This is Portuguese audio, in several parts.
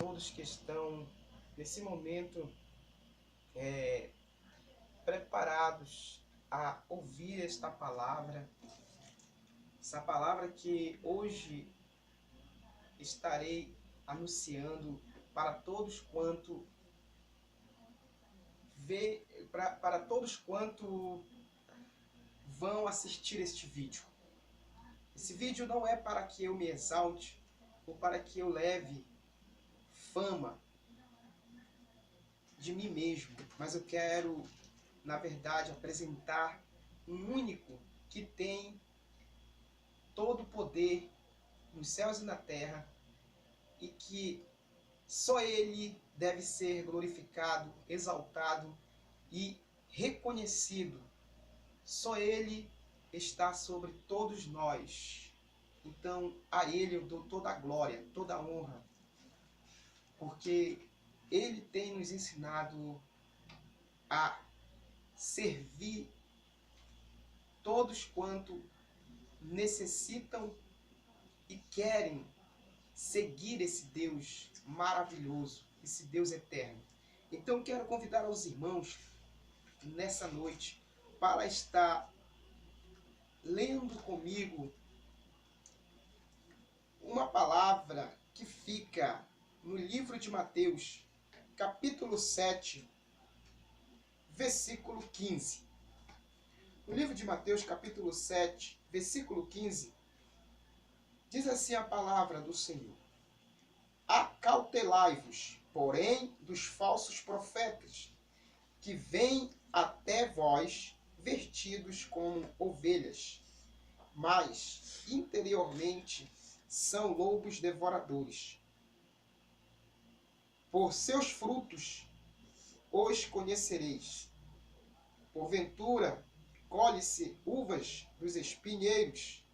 todos que estão nesse momento preparados a ouvir essa palavra que hoje estarei anunciando para todos quanto para todos quanto vão assistir este vídeo. Esse vídeo não é para que eu me exalte ou para que eu leve fama de mim mesmo, mas eu quero, na verdade, apresentar um único que tem todo o poder nos céus e na terra e que só Ele deve ser glorificado, exaltado e reconhecido. Só Ele está sobre todos nós. Então, a Ele eu dou toda a glória, toda a honra, porque Ele tem nos ensinado a servir todos quanto necessitam e querem seguir esse Deus maravilhoso, esse Deus eterno. Então quero convidar os irmãos nessa noite para estar lendo comigo uma palavra que fica no livro de Mateus, capítulo 7, versículo 15. No livro de Mateus, capítulo 7, versículo 15, diz assim a palavra do Senhor: Acautelai-vos, porém, dos falsos profetas, que vêm até vós vestidos como ovelhas, mas interiormente são lobos devoradores. Por seus frutos os conhecereis. Porventura, colhe-se uvas dos espinheiros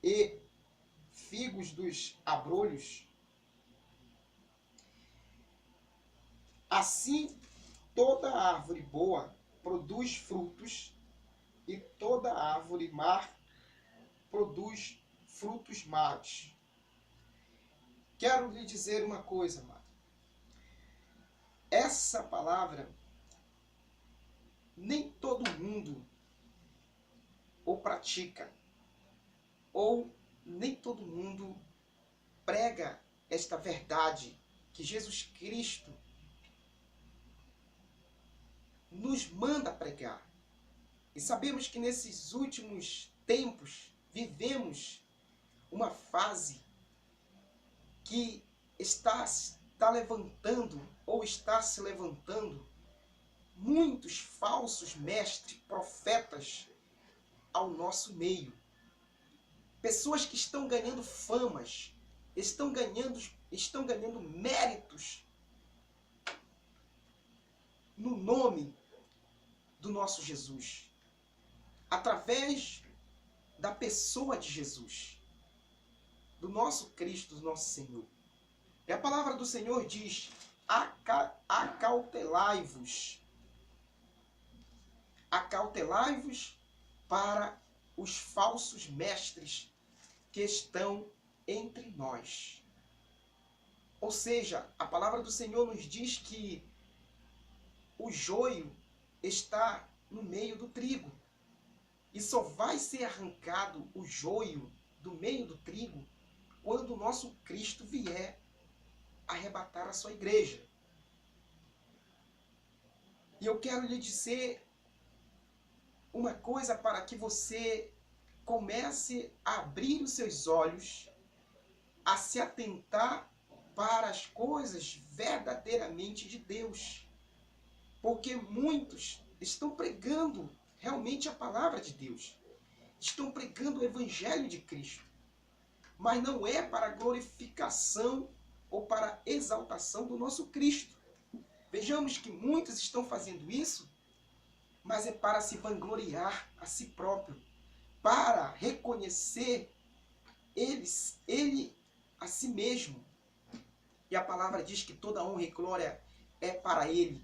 e figos dos abrolhos? Assim, toda árvore boa produz frutos, e toda árvore má produz frutos maus. Quero lhe dizer uma coisa, amado. Essa palavra, nem todo mundo o pratica, ou nem todo mundo prega esta verdade que Jesus Cristo nos manda pregar. E sabemos que nesses últimos tempos vivemos uma fase que está levantando ou está se levantando muitos falsos mestres, profetas ao nosso meio. Pessoas que estão ganhando famas, estão ganhando méritos no nome do nosso Jesus, através da pessoa de Jesus, do nosso Cristo, do nosso Senhor. E a palavra do Senhor diz: acautelai-vos. Acautelai-vos para os falsos mestres que estão entre nós. Ou seja, a palavra do Senhor nos diz que o joio está no meio do trigo. E só vai ser arrancado o joio do meio do trigo quando o nosso Cristo vier arrebatar a sua igreja. E eu quero lhe dizer uma coisa para que você comece a abrir os seus olhos, a se atentar para as coisas verdadeiramente de Deus. Porque muitos estão pregando realmente a palavra de Deus. Estão pregando o Evangelho de Cristo. Mas não é para a glorificação ou para a exaltação do nosso Cristo. Vejamos que muitos estão fazendo isso, mas é para se vangloriar a si próprio, para reconhecer ele a si mesmo. E a palavra diz que toda honra e glória é para Ele.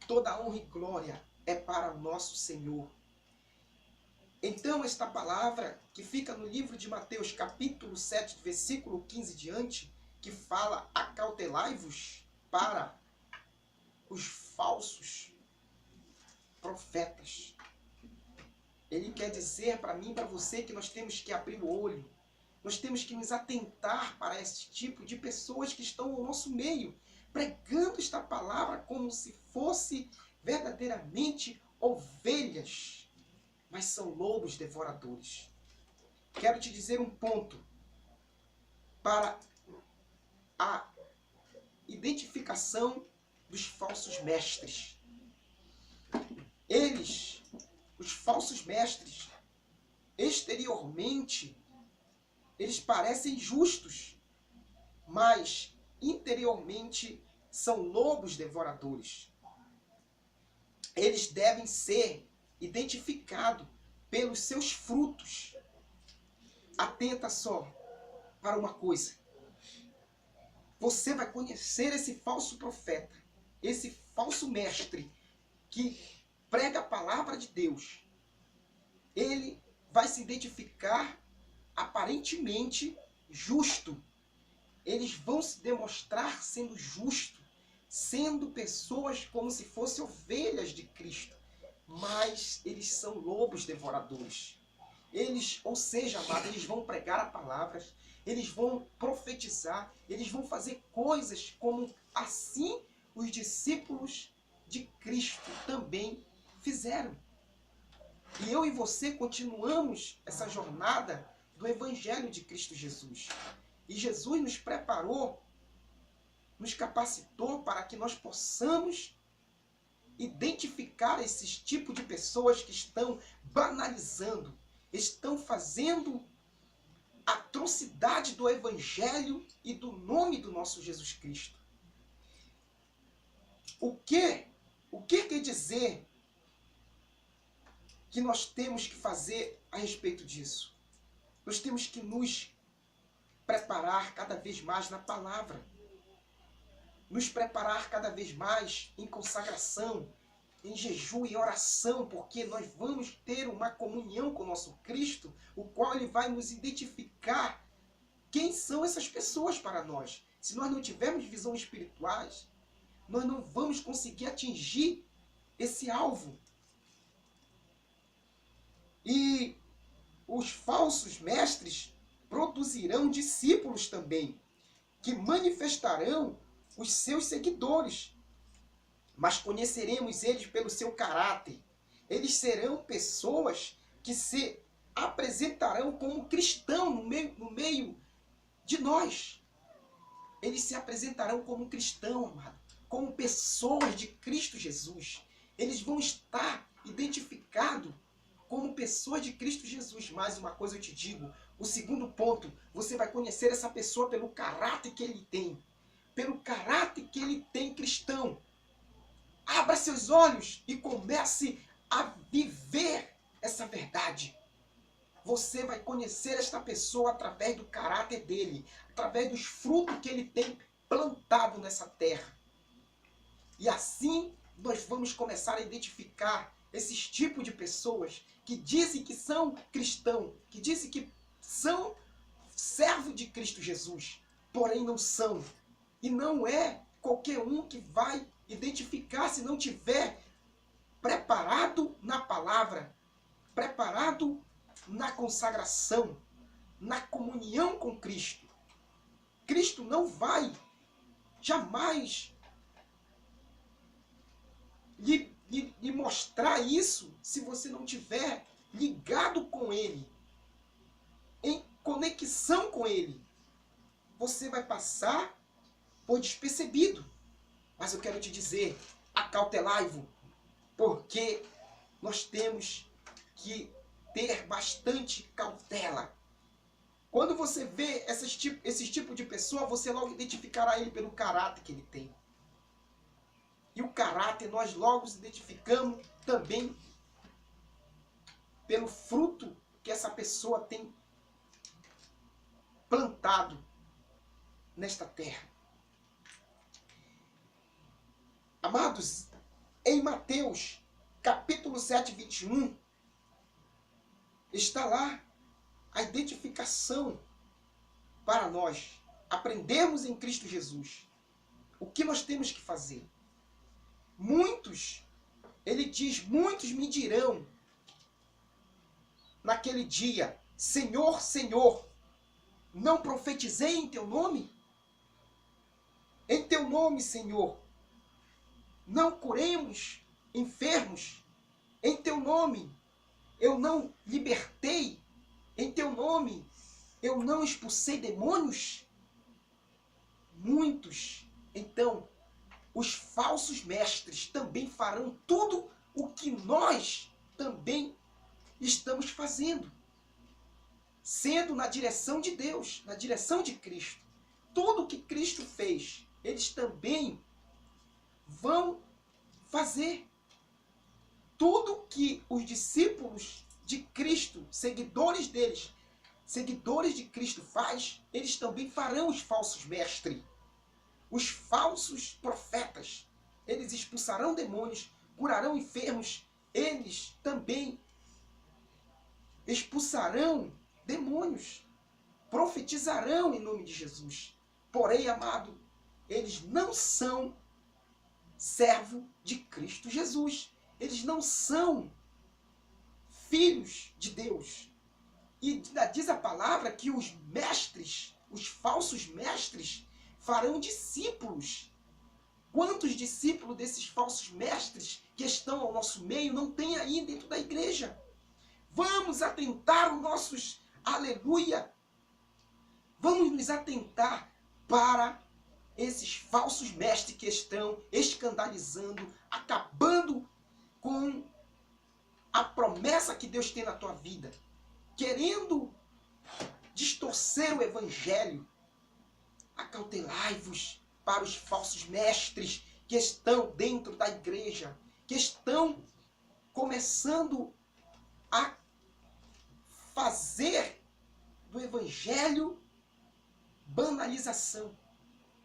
Toda honra e glória é para o nosso Senhor. Então, esta palavra que fica no livro de Mateus, capítulo 7, versículo 15 diante, que fala acautelai-vos para os falsos profetas. Ele quer dizer para mim e para você que nós temos que abrir o olho, nós temos que nos atentar para esse tipo de pessoas que estão no nosso meio, pregando esta palavra como se fosse verdadeiramente ovelhas, mas são lobos devoradores. Quero te dizer um ponto para a identificação dos falsos mestres. Eles, os falsos mestres, exteriormente, eles parecem justos, mas interiormente são lobos devoradores. Eles devem ser identificados pelos seus frutos. Atenta só para uma coisa. Você vai conhecer esse falso profeta, esse falso mestre que prega a palavra de Deus. Ele vai se identificar aparentemente justo. Eles vão se demonstrar sendo justos, sendo pessoas como se fossem ovelhas de Cristo, mas eles são lobos devoradores. Eles, ou seja, amado, eles vão pregar a palavra, eles vão profetizar, eles vão fazer coisas como assim os discípulos de Cristo também fizeram. E eu e você continuamos essa jornada do Evangelho de Cristo Jesus. E Jesus nos preparou, nos capacitou para que nós possamos identificar esses tipos de pessoas que estão banalizando, estão fazendo atrocidade do Evangelho e do nome do nosso Jesus Cristo. O que quer dizer que nós temos que fazer a respeito disso? Nós temos que nos preparar cada vez mais na palavra. Nos preparar cada vez mais em consagração, em jejum e oração, porque nós vamos ter uma comunhão com o nosso Cristo, o qual Ele vai nos identificar quem são essas pessoas para nós. Se nós não tivermos visão espirituais, nós não vamos conseguir atingir esse alvo. E os falsos mestres produzirão discípulos também, que manifestarão os seus seguidores. Mas conheceremos eles pelo seu caráter. Eles serão pessoas que se apresentarão como cristãos no meio de nós. Eles se apresentarão como cristãos, amado, como pessoas de Cristo Jesus. Eles vão estar identificados como pessoas de Cristo Jesus. Mais uma coisa eu te digo, o segundo ponto, você vai conhecer essa pessoa pelo caráter que ele tem. Pelo caráter que ele tem cristão. Abra seus olhos e comece a viver essa verdade. Você vai conhecer esta pessoa através do caráter dele, através dos frutos que ele tem plantado nessa terra. E assim nós vamos começar a identificar esses tipos de pessoas que dizem que são cristãos, que dizem que são servos de Cristo Jesus, porém não são. E não é qualquer um que vai identificar se não tiver preparado na palavra, preparado na consagração, na comunhão com Cristo. Cristo não vai jamais lhe mostrar isso se você não tiver ligado com Ele, em conexão com Ele. Você vai passar por despercebido. Mas eu quero te dizer, acautelai-vos, porque nós temos que ter bastante cautela. Quando você vê esse tipo de pessoa, você logo identificará ele pelo caráter que ele tem. E o caráter nós logo identificamos também pelo fruto que essa pessoa tem plantado nesta terra. Amados, em Mateus, capítulo 7, 21, está lá a identificação para nós, aprendermos em Cristo Jesus, o que nós temos que fazer? Muitos, ele diz, muitos me dirão naquele dia, Senhor, Senhor, não profetizei em teu nome? Em teu nome, Senhor, não curemos enfermos? Em teu nome, eu não libertei? Em teu nome, eu não expulsei demônios? Muitos, então, os falsos mestres também farão tudo o que nós também estamos fazendo, sendo na direção de Deus, na direção de Cristo. Tudo o que Cristo fez, eles também vão fazer. Tudo que os discípulos de Cristo, seguidores deles, seguidores de Cristo faz, eles também farão os falsos mestres. Os falsos profetas, eles expulsarão demônios, curarão enfermos, eles também expulsarão demônios, profetizarão em nome de Jesus. Porém, amado, eles não são servo de Cristo Jesus. Eles não são filhos de Deus. E diz a palavra que os mestres, os falsos mestres, farão discípulos. Quantos discípulos desses falsos mestres que estão ao nosso meio não tem aí dentro da igreja? Vamos atentar os nossos, aleluia, vamos nos atentar para esses falsos mestres que estão escandalizando, acabando com a promessa que Deus tem na tua vida, querendo distorcer o evangelho. Acautelai-vos para os falsos mestres que estão dentro da igreja, que estão começando a fazer do evangelho banalização.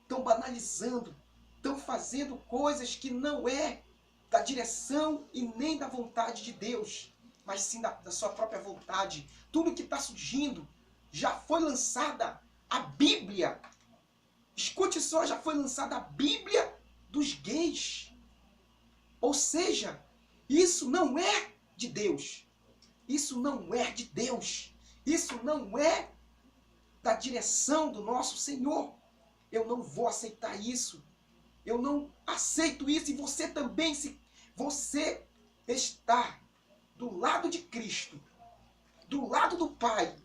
Estão banalizando, estão fazendo coisas que não é da direção e nem da vontade de Deus, mas sim da sua própria vontade. Tudo que está surgindo, já foi lançada a Bíblia. Escute só, já foi lançada a Bíblia dos gays. Ou seja, isso não é de Deus. Isso não é de Deus. Isso não é da direção do nosso Senhor. Eu não vou aceitar isso. Eu não aceito isso. E você também, se você está do lado de Cristo, do lado do Pai,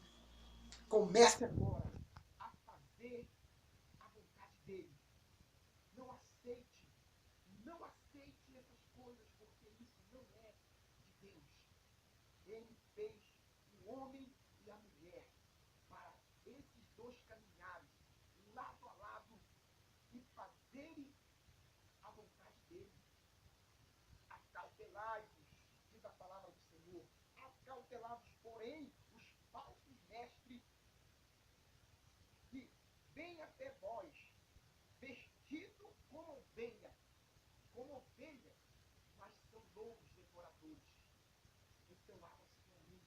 comece agora a fazer a vontade dele. Não aceite essas coisas, porque isso não é de Deus. Ele fez o homem e a mulher para esses dois caminharem lado a lado e fazerem a vontade dele. Acautelai-vos, diz a palavra do Senhor, acautelai-vos, porém, os falsos mestres que vêm até vós, vestido como ovelha, mas são lobos devoradores. Então abra sua mente,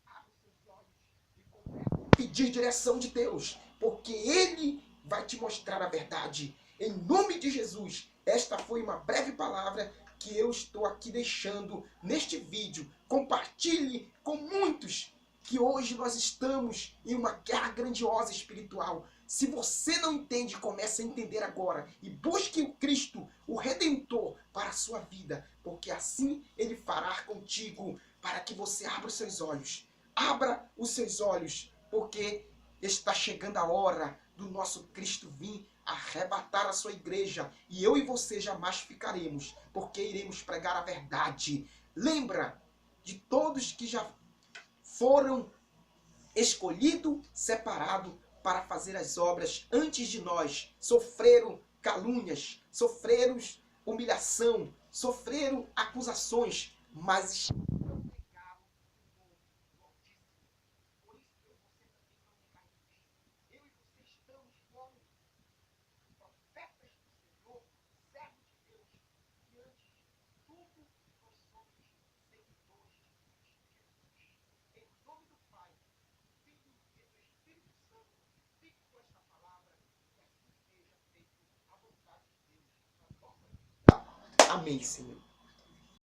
abra seus olhos e comece a pedir direção de Deus, porque Ele vai te mostrar a verdade. Em nome de Jesus, esta foi uma breve palavra que eu estou aqui deixando neste vídeo. Compartilhe com muitos, que hoje nós estamos em uma guerra grandiosa espiritual. Se você não entende, comece a entender agora. E busque o Cristo, o Redentor, para a sua vida. Porque assim Ele fará contigo, para que você abra os seus olhos. Abra os seus olhos, porque está chegando a hora do nosso Cristo vir arrebatar a sua igreja. E eu e você jamais ficaremos, porque iremos pregar a verdade. Lembra de todos que já foram escolhidos, separados para fazer as obras antes de nós. Sofreram calúnias, sofreram humilhação, sofreram acusações, mas não negaram o nome do Altíssimo. Por isso eu e você também não negaremos. Eu e você estamos como profetas do Senhor, servos de Deus, e antes de tudo nós somos seguidores de Cristo Jesus. Em nome do Pai, do Filho e do Espírito Santo, fique com esta palavra Amém, Senhor.